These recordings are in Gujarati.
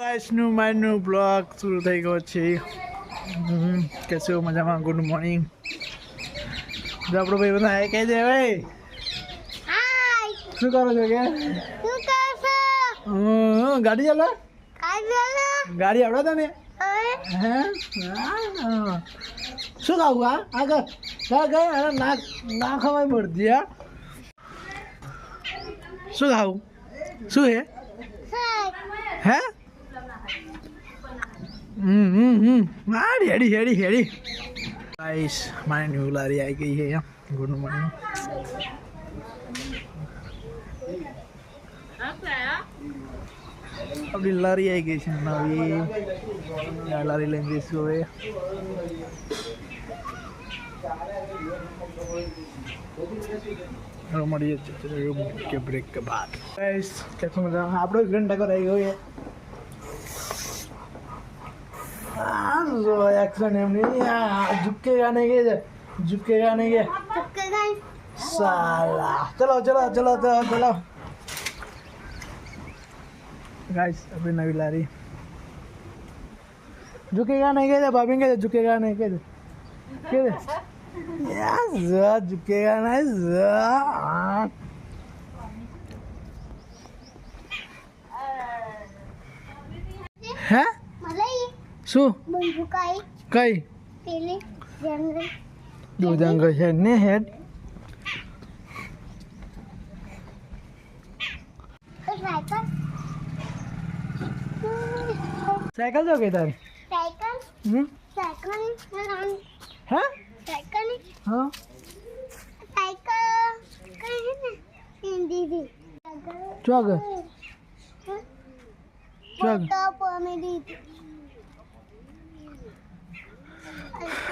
ગાઈસનું માયનું બ્લોગ શરૂ થઈ ગયો છે. કેસે હો? મજામાં? Good morning. જો આપણો ભાઈ બધા કહે છે ભાઈ શું કરો છો કે ગાડી ચાલો ગાડી આવડે તને હે શું ખાવું આ ના ખવાય મળતી આ શું ખાવું શું હે હે હેડી હેડી હેડી ગાઈસ મારી ન્યू લારી આવી ગઈ है गुड मॉर्निंग. अपनी लारी आई गई है नवी लारी लઈને જઈશું હવે. હવે મળીએ કે બ્રેક કે બાદ ગાઈસ કેસો મજા આપણો ઘંટા કર આવી ગયો है एक्शन एम नहीं झुकेगा नहीं के झुकेगा नहीं के साला चलो चलो चलो चलो चलो गाइस अपनी नवी लारी झुकेगा नहीं के भाभी के झुकेगा नहीं के यार झुकेगा नहीं है શું કઈ દો જંગલ છે ને હેડ સાયકલ જો કે તારી સાયકલ સાયકલ હે સાયકલ હા સાયકલ કઈ ને હિન્દી ચોગ ચોગ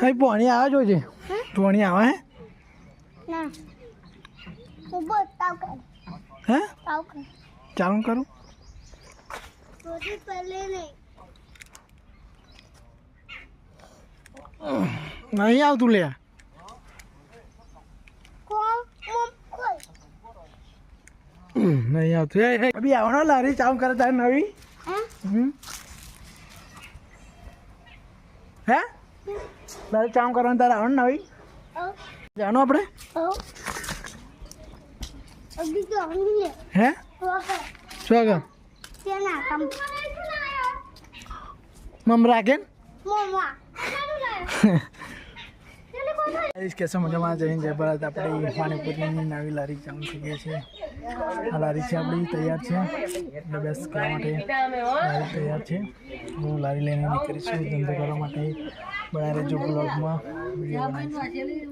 અહીં પાણી આવે જોજે પાણી આવે હે ના ઉભો તાવ કર હે તાવ કર ચાલુ કરું થોડી પહેલે નહીં આવતું લે નહીં આવતું અભી આવવાનો લારી ચાલુ કરે તારે નવી હે તારે કામ કરવાનું તારે આવવાનું નવી જાણો આપણે હે શું આગળ મમ રાખે कैसे मजाમાં જઈને જય ભારત. આપણે પાણીપુરીની નવી લારી ચાલુ થઈ ગઈ છે. આ લારી છે આપણી તૈયાર છે એટલે બેસ કરવા માટે લારી તૈયાર છે. હું લારી લઈને નીકળીશું ધંધો કરવા માટે. બનાવી રહેજો બ્લોગમાં વિડીયો બનાવીશું.